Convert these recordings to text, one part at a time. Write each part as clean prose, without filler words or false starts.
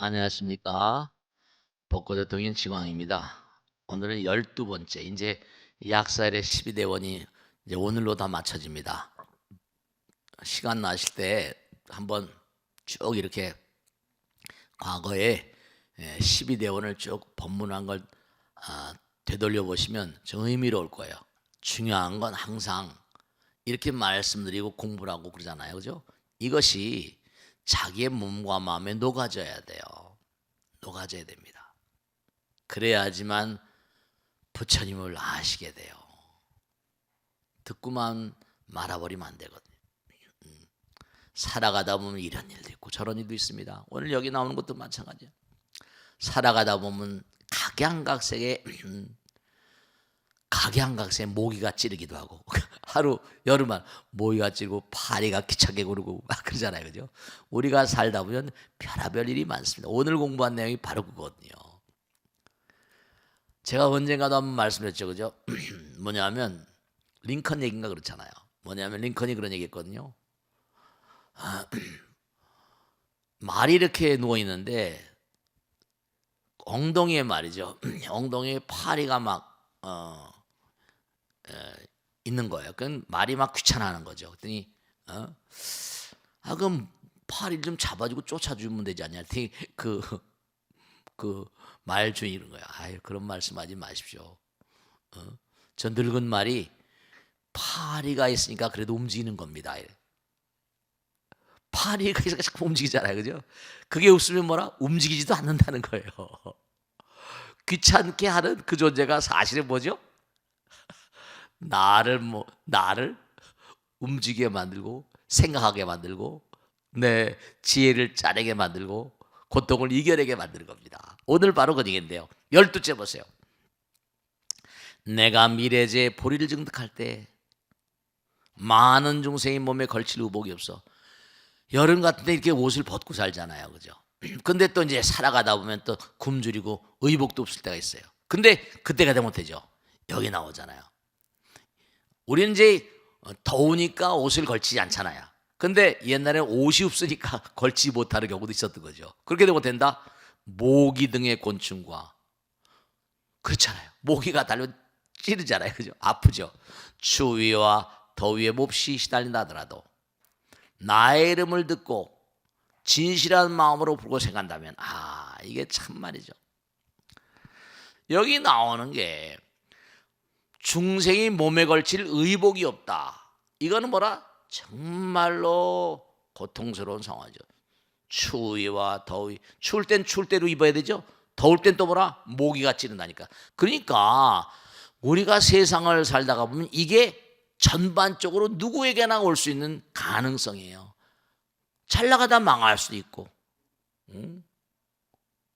안녕하십니까. 벚꽃의 동인 지광입니다. 오늘은 12번째, 이제 약사일의 12대원이 이제 오늘로 다 맞춰집니다. 시간 나실 때 한번 쭉 이렇게 과거에 12대원을 쭉 법문한 걸 되돌려 보시면 좀 의미로울 거예요. 중요한 건 항상 이렇게 말씀드리고 공부를 하고 그러잖아요. 그죠? 이것이 자기의 몸과 마음에 녹아져야 돼요. 녹아져야 됩니다. 그래야지만 부처님을 아시게 돼요. 듣고만 말아버리면 안 되거든요. 살아가다 보면 이런 일도 있고 저런 일도 있습니다. 오늘 여기 나오는 것도 마찬가지예요. 살아가다 보면 각양각색 모기가 찌르기도 하고 하루 여름만 모기가 찌르고 파리가 기차게 구르고 그러잖아요. 그죠? 우리가 살다 보면 별의별 일이 많습니다. 오늘 공부한 내용이 바로 그거거든요. 제가 언젠가도 한번 말씀드렸죠. 그죠? 뭐냐면 링컨 얘기인가 그렇잖아요. 뭐냐면 링컨이 그런 얘기 했거든요. 말이 이렇게 누워 있는데 엉덩이에 말이죠. 엉덩이에 파리가 막 있는 거예요. 그건 말이 막 귀찮아하는 거죠. 그랬더니 그럼 파리를 좀 잡아주고 쫓아주면 되지 않냐? 그 말주인 이런 거야. 아유, 그런 말씀하지 마십시오. 저 늙은 말이 파리가 있으니까 그래도 움직이는 겁니다. 파리가 있으니까 자꾸 움직이잖아요. 그죠? 그게 없으면 뭐라? 움직이지도 않는다는 거예요. 귀찮게 하는 그 존재가 사실은 뭐죠? 나를 움직이게 만들고 생각하게 만들고 내 지혜를 짜내게 만들고 고통을 이겨내게 만드는 겁니다. 오늘 바로 그 얘기인데요. 12째 보세요. 내가 미래제 보리를 증득할 때 많은 중생의 몸에 걸칠 의복이 없어. 여름 같은 데 이렇게 옷을 벗고 살잖아요. 그죠? 근데 또 이제 살아가다 보면 또 굶주리고 의복도 없을 때가 있어요. 근데 그때가 되면 되죠. 여기 나오잖아요. 우리는 이제 더우니까 옷을 걸치지 않잖아요. 근데 옛날에 옷이 없으니까 걸치지 못하는 경우도 있었던 거죠. 그렇게 되면 된다. 모기 등의 곤충과 그렇잖아요. 모기가 달면 찌르잖아요. 그죠? 아프죠. 추위와 더위에 몹시 시달린다 하더라도 나의 이름을 듣고 진실한 마음으로 부르고 생각한다면 이게 참 말이죠. 여기 나오는 게 중생이 몸에 걸칠 의복이 없다. 이거는 뭐라? 정말로 고통스러운 상황이죠. 추위와 더위. 추울 땐 추울 대로 입어야 되죠. 더울 땐 또 뭐라? 모기가 찌른다니까. 그러니까 우리가 세상을 살다가 보면 이게 전반적으로 누구에게나 올 수 있는 가능성이에요. 잘 나가다 망할 수도 있고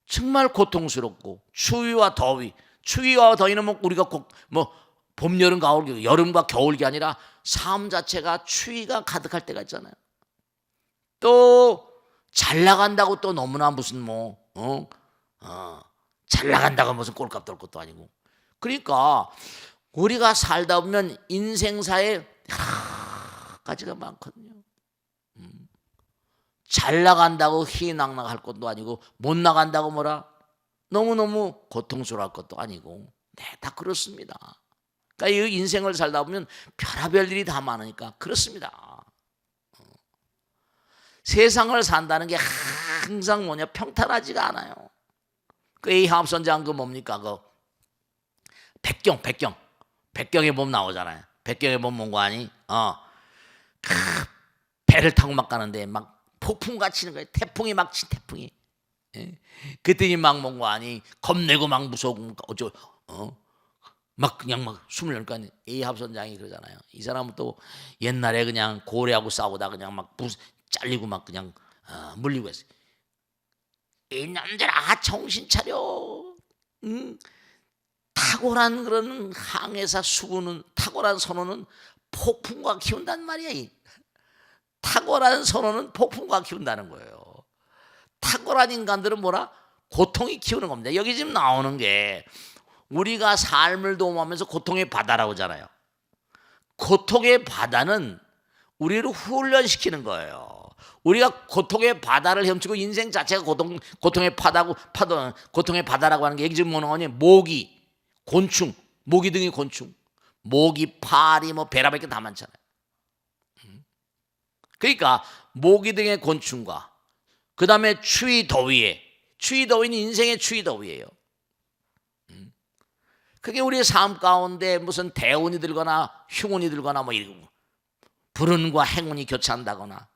정말 고통스럽고 추위와 더위는 뭐 우리가 꼭 봄, 여름, 가을, 여름과 겨울이 아니라 삶 자체가 추위가 가득할 때가 있잖아요. 또 잘 나간다고 또 너무나 무슨 잘 나간다고 무슨 꼴값 떨 것도 아니고. 그러니까 우리가 살다 보면 인생사에 여러 가지가 많거든요. 잘 나간다고 희낙낙할 것도 아니고 못 나간다고 뭐라 너무너무 고통스러울 것도 아니고 다 그렇습니다. 그러니까 이 인생을 살다 보면 별의별 일이 다 많으니까 그렇습니다. 세상을 산다는 게 항상 뭐냐 평탄하지가 않아요. 그 A합 선장 그 뭡니까 그 백경에 보면 나오잖아요. 백경에 보면 뭔가 아니 배를 타고 막 가는데 막 폭풍과 치는 거예요. 태풍이 막 친 태풍이. 그랬더니 막 뭔가 아니 겁내고 막 무서워 막 그냥 막 숨을 내니까 A합 선장이 그러잖아요. 이 사람은 또 옛날에 그냥 고래하고 싸우다 그냥 막 잘리고 막 그냥 물리고 했어요. 이놈들아 정신 차려. 탁월한 그런 항해사 수구는 탁월한 선호는 폭풍과 키운단 말이야. 탁월한 선호는 폭풍과 키운다는 거예요. 탁월한 인간들은 뭐라? 고통이 키우는 겁니다. 여기 지금 나오는 게 우리가 삶을 도모하면서 고통의 바다라고 하잖아요. 고통의 바다는 우리를 훈련시키는 거예요. 우리가 고통의 바다를 헤엄치고 인생 자체가 고통의 고통의 바다라고 하는 게 이게 지금 뭐냐? 모기, 곤충, 모기 등의 곤충, 모기, 파리, 뭐 베라밖에 다 많잖아요. 그러니까 모기 등의 곤충과 그 다음에 추위 더위는 인생의 추위 더위예요. 그게 우리의 삶 가운데 무슨 대운이 들거나 흉운이 들거나 뭐 이러고 불운과 행운이 교차한다거나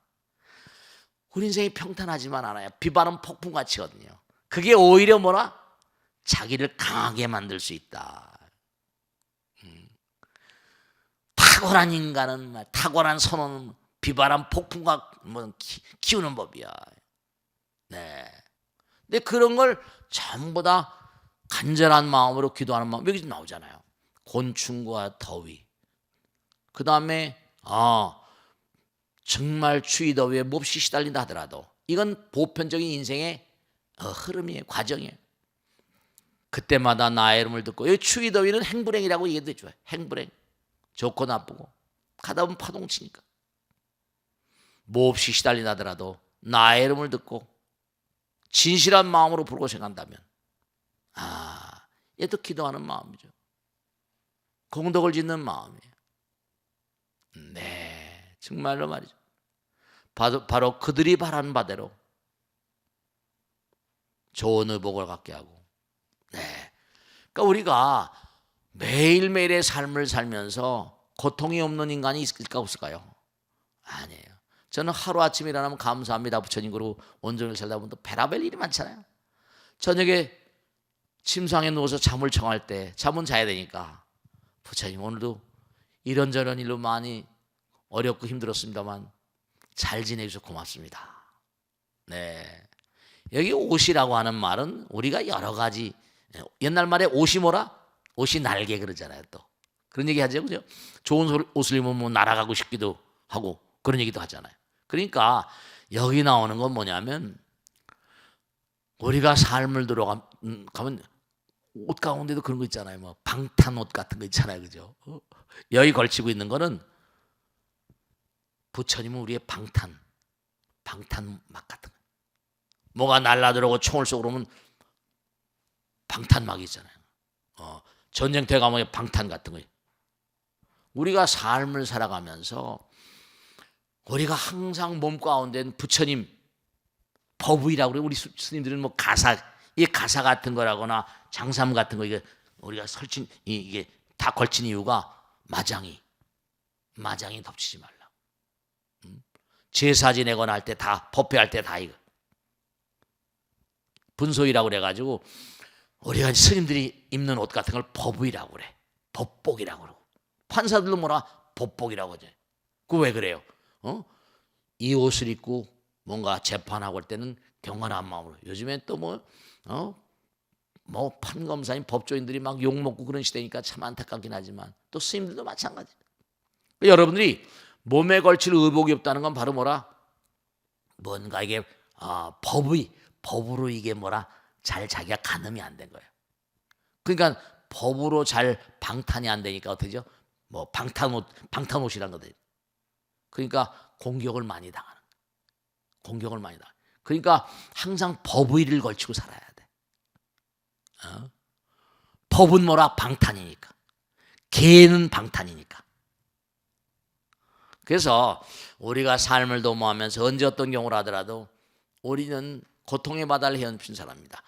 우리 인생이 평탄하지만 않아요. 비바람 폭풍같이거든요. 그게 오히려 뭐라? 자기를 강하게 만들 수 있다. 탁월한 인간은 탁월한 선언은 비바람 폭풍과 뭐 키우는 법이야. 네. 근데 그런 걸 전부 다 간절한 마음으로 기도하는 마음 여기 나오잖아요. 곤충과 더위. 그 다음에 정말 추위 더위에 몹시 시달린다 하더라도 이건 보편적인 인생의 흐름이에요. 과정이에요. 그때마다 나의 이름을 듣고 여기 추위 더위는 행불행이라고 얘기해 줘요. 행불행. 좋고 나쁘고 가다 보면 파동치니까 몹시 시달린다 하더라도 나의 이름을 듣고 진실한 마음으로 부르고 생각한다면 얘도 기도하는 마음이죠. 공덕을 짓는 마음이에요. 네, 정말로 말이죠. 바로 그들이 바라는 바대로 좋은 의복을 갖게 하고, 네, 그러니까 우리가 매일매일의 삶을 살면서 고통이 없는 인간이 있을까 없을까요? 아니에요. 저는 하루아침에 일어나면 감사합니다 부처님 그러고 온종일 살다 보면 또 별의별 일이 많잖아요. 저녁에 침상에 누워서 잠을 청할 때 잠은 자야 되니까 부처님 오늘도 이런저런 일로 많이 어렵고 힘들었습니다만 잘 지내주셔서 고맙습니다. 네, 여기 옷이라고 하는 말은 우리가 여러 가지 옛날 말에 옷이 뭐라? 옷이 날개 그러잖아요. 또 그런 얘기 하죠, 그죠? 좋은 옷을 입으면 뭐 날아가고 싶기도 하고 그런 얘기도 하잖아요. 그러니까 여기 나오는 건 뭐냐면 우리가 삶을 들어가면 옷 가운데도 그런 거 있잖아요. 뭐 방탄 옷 같은 거 있잖아요, 그죠? 여기 걸치고 있는 거는 부처님은 우리의 방탄막 같은 거. 뭐가 날라들어오고 총을 쏘고 그러면 방탄막이 있잖아요. 전쟁터에 가면 방탄 같은 거. 우리가 삶을 살아가면서 우리가 항상 몸 가운데는 부처님 법의라고 그래요. 우리 스님들은 뭐 이 가사 같은 거라거나 장삼 같은 거 이게 우리가 이게 다 걸친 이유가 마장이 덮치지 말라. 제사 지내거나 할 때 다 법회할 때 다 이거 분소이라고 그래가지고 우리가 스님들이 입는 옷 같은 걸 법의라고 그래. 법복이라고 그러고 판사들도 뭐라 법복이라고 하죠. 그 왜 그래요? 이 옷을 입고 뭔가 재판하고 할 때는 경건한 마음으로. 요즘엔 또 뭐 판검사인 법조인들이 막 욕먹고 그런 시대니까 참 안타깝긴 하지만 또 스님들도 마찬가지. 여러분들이 몸에 걸칠 의복이 없다는 건 바로 뭐라? 뭔가 이게 법으로 이게 뭐라? 잘 자기가 가늠이 안 된 거예요. 그러니까 법으로 잘 방탄이 안 되니까 어떻게죠? 뭐 방탄옷이란 거들. 그러니까 공격을 많이 당하는 거예요. 그러니까 항상 법의를 걸치고 살아야 돼. 법은 뭐라? 방탄이니까. 개는 방탄이니까. 그래서 우리가 삶을 도모하면서 언제 어떤 경우를 하더라도 우리는 고통의 바다를 헤엄친 사람입니다.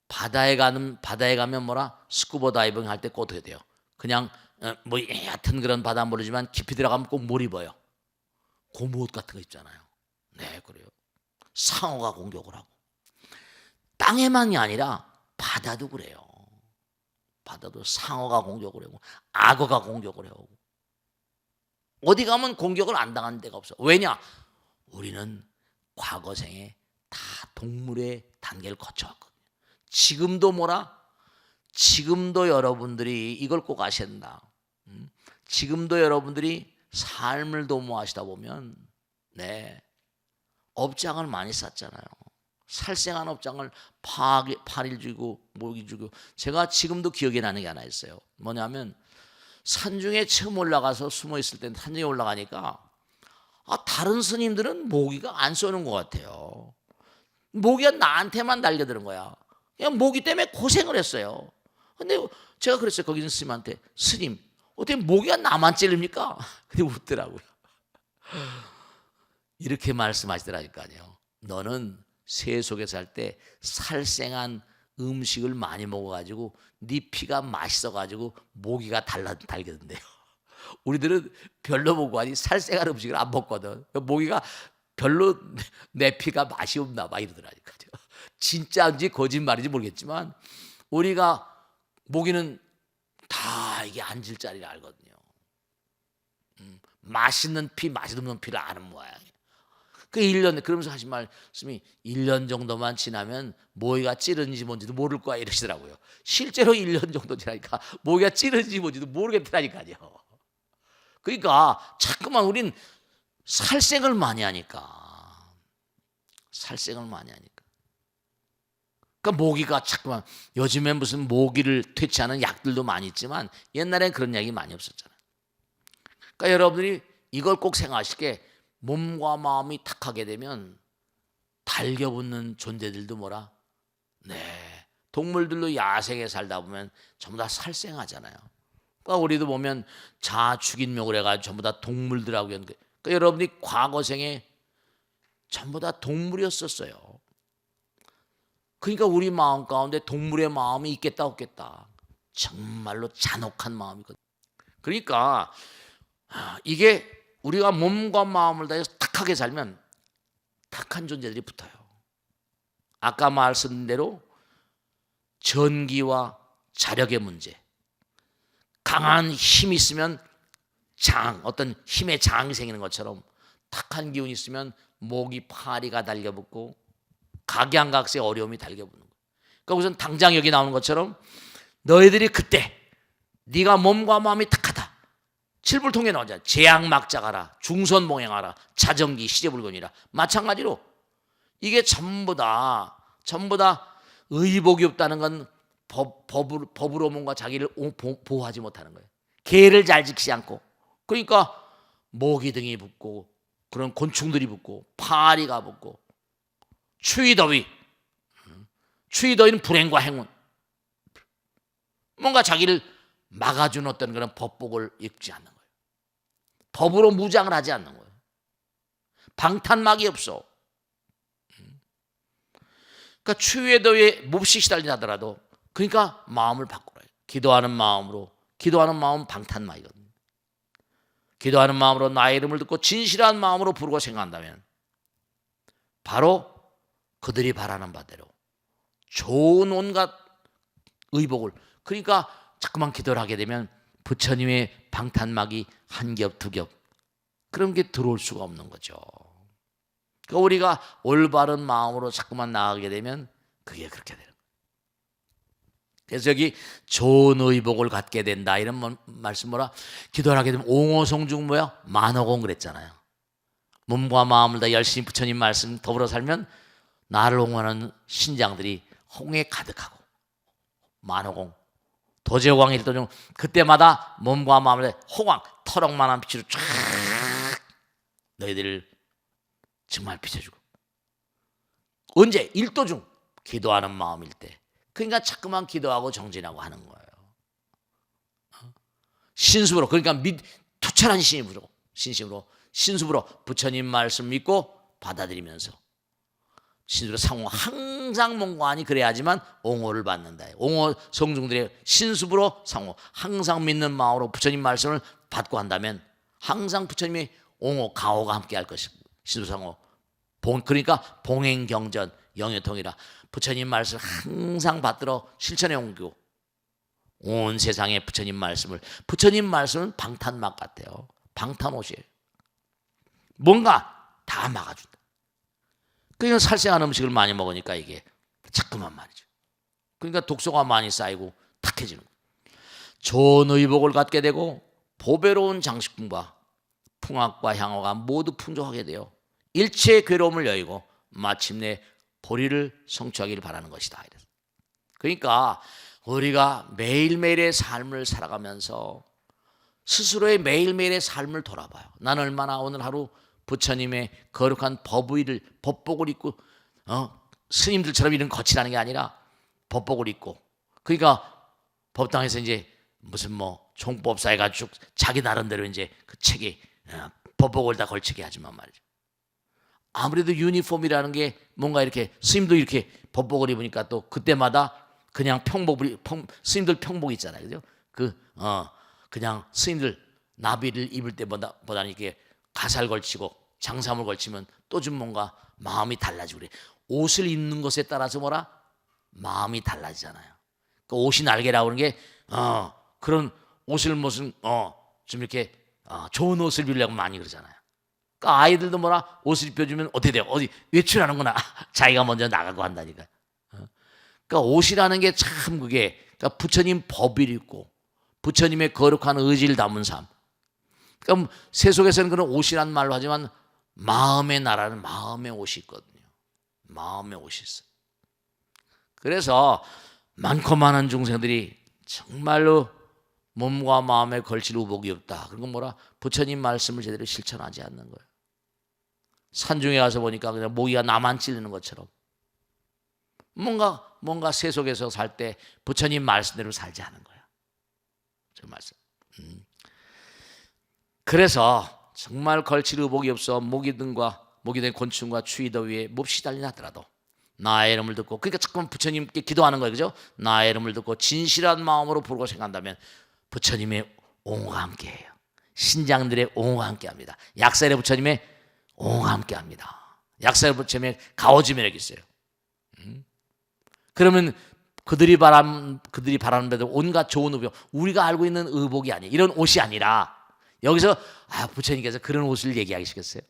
바다에 가면 뭐라? 스쿠버 다이빙 할 때 꼭 어떻게 돼요? 그냥 뭐 얕은 그런 바다 모르지만 깊이 들어가면 꼭 뭘 입어요? 고무옷 같은 거 있잖아요. 네, 그래요. 상어가 공격을 하고 땅에만이 아니라 바다도 그래요. 바다도 상어가 공격을 하고 악어가 공격을 하고 어디 가면 공격을 안 당하는 데가 없어. 왜냐? 우리는 과거생에 다 동물의 단계를 거쳐왔거든요. 지금도 뭐라? 지금도 여러분들이 이걸 꼭 아셔야 된다. 지금도 여러분들이 삶을 도모하시다 보면 업장을 많이 쌓잖아요. 살생한 업장을 파리를 주고 모기 주고. 제가 지금도 기억이 나는 게 하나 있어요. 뭐냐면 산중에 처음 올라가서 숨어 있을 때 산중에 올라가니까 다른 스님들은 모기가 안 쏘는 것 같아요. 모기가 나한테만 달려드는 거야. 그냥 모기 때문에 고생을 했어요. 근데 제가 그랬어요. 거기 있는 스님한테, 스님, 어떻게 모기가 나만 찌릅니까? 근데 웃더라고요. 이렇게 말씀하시더라니까요. 너는 세속에 살 때 살생한 음식을 많이 먹어가지고 네 피가 맛있어가지고 모기가 달겨든대요. 우리들은 별로 먹고 하니 살생한 음식을 안 먹거든. 모기가 별로 내 피가 맛이 없나 봐 이러더라니까요. 진짜인지 거짓말인지 모르겠지만 우리가 모기는 다 이게 앉을 자리를 알거든요. 맛있는 피, 맛있는 피를 아는 모양이에요. 그 1년, 그러면서 하신 말씀이 1년 정도만 지나면 모기가 찌르는지 뭔지도 모를 거야 이러시더라고요. 실제로 1년 정도 지나니까 모기가 찌르는지 뭔지도 모르겠더라니까요. 그러니까 자꾸만 우린 살생을 많이 하니까. 그러니까 모기가 자꾸만, 요즘엔 무슨 모기를 퇴치하는 약들도 많이 있지만 옛날엔 그런 약이 많이 없었잖아요. 그러니까 여러분들이 이걸 꼭 생각하시게, 몸과 마음이 탁하게 되면 달겨붙는 존재들도 뭐라? 네, 동물들도 야생에 살다 보면 전부 다 살생하잖아요. 그러니까 우리도 보면 자축인묘를 해가지고 전부 다 동물들하고 그러니까 여러분이 과거생에 전부 다 동물이었었어요. 그러니까 우리 마음 가운데 동물의 마음이 있겠다 없겠다. 정말로 잔혹한 마음이거든요. 그러니까 이게 우리가 몸과 마음을 다해서 탁하게 살면 탁한 존재들이 붙어요. 아까 말씀드린 대로 전기와 자력의 문제, 강한 힘이 있으면 어떤 힘의 장이 생기는 것처럼 탁한 기운이 있으면 목이 파리가 달려붙고 각양각색 어려움이 달겨붙는 거예요. 그러니까 우선 당장 여기 나오는 것처럼 너희들이 그때 네가 몸과 마음이 탁하다. 칠불통에 나오잖아요. 재앙막자가라, 중선몽행하라, 자정기, 시제불건이라. 마찬가지로 이게 전부 다 의복이 없다는 건 법으로 뭔가 자기를 보호하지 못하는 거예요. 계를 잘 지키지 않고. 그러니까 모기 등이 붙고 그런 곤충들이 붙고 파리가 붙고 추위더위는 불행과 행운, 뭔가 자기를 막아준 어떤 그런 법복을 입지 않는 거예요. 법으로 무장을 하지 않는 거예요. 방탄막이 없어. 그러니까 추위에 더위에 몹시 시달리다 하더라도, 그러니까 마음을 바꾸라. 기도하는 마음으로, 기도하는 마음은 방탄막이거든요. 기도하는 마음으로 나의 이름을 듣고 진실한 마음으로 부르고 생각한다면 바로 그들이 바라는 바대로 좋은 온갖 의복을, 그러니까 자꾸만 기도를 하게 되면 부처님의 방탄막이 한 겹, 두 겹, 그런 게 들어올 수가 없는 거죠. 그러니까 우리가 올바른 마음으로 자꾸만 나아가게 되면 그게 그렇게 되는 거예요. 그래서 여기 좋은 의복을 갖게 된다 이런 말씀, 뭐라? 기도를 하게 되면 옹호성중 뭐야? 만호공 그랬잖아요. 몸과 마음을 다 열심히 부처님 말씀 더불어 살면 나를 옹호하는 신장들이 홍에 가득하고, 만호공, 도제호광 일도중 그때마다 몸과 마음을 호광, 터럭만한 빛으로 쫙 너희들을 정말 비춰주고. 언제? 일도중 기도하는 마음일 때. 그러니까 자꾸만 기도하고 정진하고 하는 거예요. 신수로, 그러니까 투철한 신심으로 신수로 부처님 말씀 믿고 받아들이면서 신수로 상호, 항상 몸과하니 그래야지만 옹호를 받는다. 옹호 성중들의 신수로 상호, 항상 믿는 마음으로 부처님 말씀을 받고 한다면 항상 부처님의 옹호, 가호가 함께 할 것입니다. 신수로 상호, 그러니까 봉행경전, 영유통이라 부처님 말씀을 항상 받들어 실천해 옮기고 온 세상에 부처님 말씀은 방탄막 같아요. 방탄옷이에요. 뭔가 다 막아준다. 그러니까 살생한 음식을 많이 먹으니까 이게 자꾸만 말이죠. 그러니까 독소가 많이 쌓이고 탁해지는 거예요. 좋은 의복을 갖게 되고 보배로운 장식품과 풍악과 향허가 모두 풍족하게 되어 일체의 괴로움을 여의고 마침내 보리를 성취하기를 바라는 것이다. 그러니까 우리가 매일매일의 삶을 살아가면서 스스로의 매일매일의 삶을 돌아봐요. 난 얼마나 오늘 하루 부처님의 거룩한 법복을 입고 스님들처럼 이런 거칠하는 게 아니라 법복을 입고, 그러니까 법당에서 이제 무슨 뭐 총법사 해가지고 자기 나름대로 이제 그 책에 법복을 다 걸치게 하지만 말이죠. 아무래도 유니폼이라는 게 뭔가 이렇게 스님도 이렇게 법복을 입으니까 또 그때마다 그냥 스님들 평복 있잖아요, 그죠? 그냥 스님들 나비를 입을 때보다는 이렇게 가살 걸치고 장삼을 걸치면 또 좀 뭔가 마음이 달라지고 그래. 옷을 입는 것에 따라서 뭐라 마음이 달라지잖아요. 그 옷이 날개라고 하는 게 그런 옷을 무슨 좀 이렇게 좋은 옷을 입으려고 많이 그러잖아요. 그러니까 아이들도 뭐라 옷을 입혀주면 어떻게 돼요? 어디 외출하는구나. 자기가 먼저 나가고 한다니까. 그러니까 옷이라는 게 참 그게 그러니까 부처님 법을 입고 부처님의 거룩한 의지를 담은 삶. 그러니까 세속에서는 그런 옷이란 말로 하지만 마음의 나라는 마음의 옷이 있거든요. 마음의 옷이 있어요. 그래서 많고 많은 중생들이 정말로 몸과 마음에 걸칠 의복이 없다. 그런 건 뭐라? 부처님 말씀을 제대로 실천하지 않는 거예요. 산중에 가서 보니까 그냥 모기가 나만 찌르는 것처럼 뭔가 세속에서 살 때 부처님 말씀대로 살지 않은 거야. 저 말씀. 그래서 정말 걸칠 의복이 없어 모기 된 곤충과 추위더위에 몹시 달린 하더라도 나의 이름을 듣고, 그러니까 자꾸만 부처님께 기도하는 거예요, 그죠? 나의 이름을 듣고 진실한 마음으로 부르고 생각한다면 부처님의 옹호가 함께해요. 신장들의 옹호가 함께합니다. 약사의 부처님의 옹호가 함께합니다. 약사의 부처님의 가오지 매력이 있어요. 그러면 그들이 바라는 대로 온갖 좋은 의복, 우리가 알고 있는 의복이 아니에요. 이런 옷이 아니라 여기서 부처님께서 그런 옷을 얘기하기 시켰어요.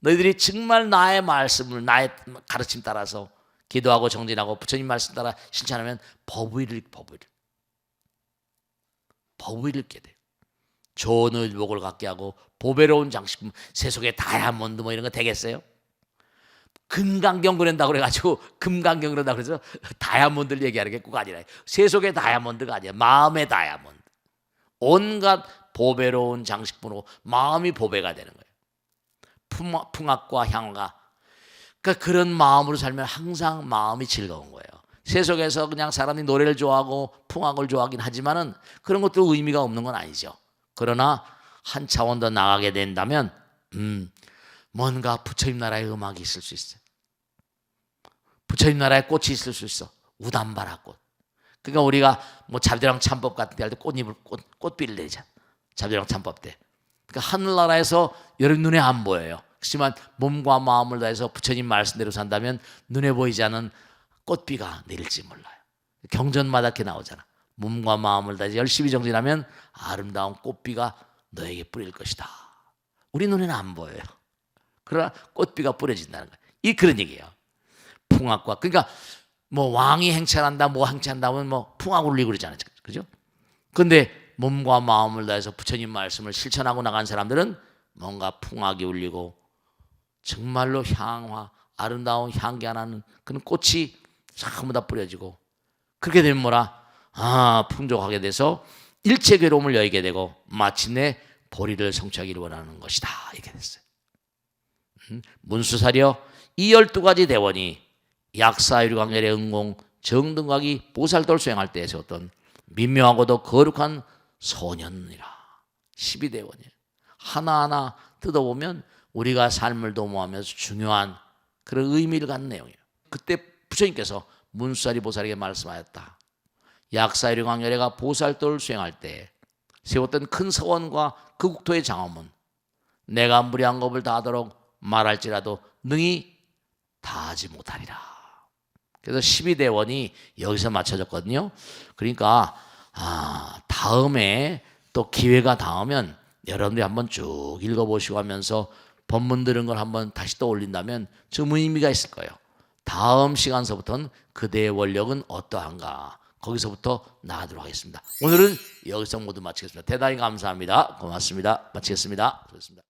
너희들이 정말 나의 말씀을, 나의 가르침 따라서 기도하고 정진하고 부처님 말씀 따라 실천하면 법의를 입게 돼요. 좋은 의복을 갖게 하고 보배로운 장식품, 세속의 다이아몬드 뭐 이런 거 되겠어요? 금강경 그런다고 그래가지고 금강경 그런다고 그래서 다이아몬드를 얘기하는 게 꼭 아니라 세속의 다이아몬드가 아니야. 마음의 다이아몬드. 온갖 보배로운 장식품으로 마음이 보배가 되는 거예요. 풍악과 향화. 그러니까 그런 마음으로 살면 항상 마음이 즐거운 거예요. 세속에서 그냥 사람이 노래를 좋아하고 풍악을 좋아하긴 하지만은 그런 것도 의미가 없는 건 아니죠. 그러나 한 차원 더 나가게 된다면 뭔가 부처님 나라의 음악이 있을 수 있어요. 부처님 나라의 꽃이 있을 수 있어. 우담바라 꽃. 그러니까 우리가 뭐 자비랑 참법 같은 데 할 때 꽃비를 내잖아. 자비랑 참법 때. 그러니까 하늘나라에서 여러분 눈에 안 보여요. 그렇지만 몸과 마음을 다해서 부처님 말씀대로 산다면 눈에 보이지 않은 꽃비가 내릴지 몰라요. 경전마다 이렇게 나오잖아. 몸과 마음을 다해서 열심히 정진하면 아름다운 꽃비가 너에게 뿌릴 것이다. 우리 눈에는 안 보여요. 그러나 꽃비가 뿌려진다는 거예요. 그런 얘기예요. 풍악과, 그러니까 뭐 왕이 행차한다, 뭐 행차한다 하면 뭐 풍악을 울리고 그러잖아요. 그죠? 근데 몸과 마음을 다해서 부처님 말씀을 실천하고 나간 사람들은 뭔가 풍악이 울리고 정말로 향화, 아름다운 향기 나는 그런 꽃이 전부 다 뿌려지고, 그렇게 되면 뭐라? 풍족하게 돼서 일체 괴로움을 여의게 되고 마침내 보리를 성취하기를 원하는 것이다. 이렇게 됐어요. 문수사려 이 12가지 대원이 약사유리광열의 응공 정등각이 보살도를 수행할 때에 세웠던 미묘하고도 거룩한 소년이라. 12대원이에요. 하나하나 뜯어보면 우리가 삶을 도모하면서 중요한 그런 의미를 갖는 내용이에요. 그때 부처님께서 문수사리 보살에게 말씀하였다. 약사유리광열애가 보살도를 수행할 때 세웠던 큰 서원과 그 국토의 장엄은 내가 무량한 법을 다하도록 말할지라도 능히 다하지 못하리라. 그래서 12대원이 여기서 맞춰졌거든요. 그러니까 다음에 또 기회가 닿으면 여러분들이 한번 쭉 읽어보시고 하면서 법문 들은 걸 한번 다시 떠올린다면 좀 의미가 있을 거예요. 다음 시간서부터는 그대의 원력은 어떠한가, 거기서부터 나가도록 하겠습니다. 오늘은 여기서 모두 마치겠습니다. 대단히 감사합니다. 고맙습니다. 마치겠습니다. 수고하셨습니다.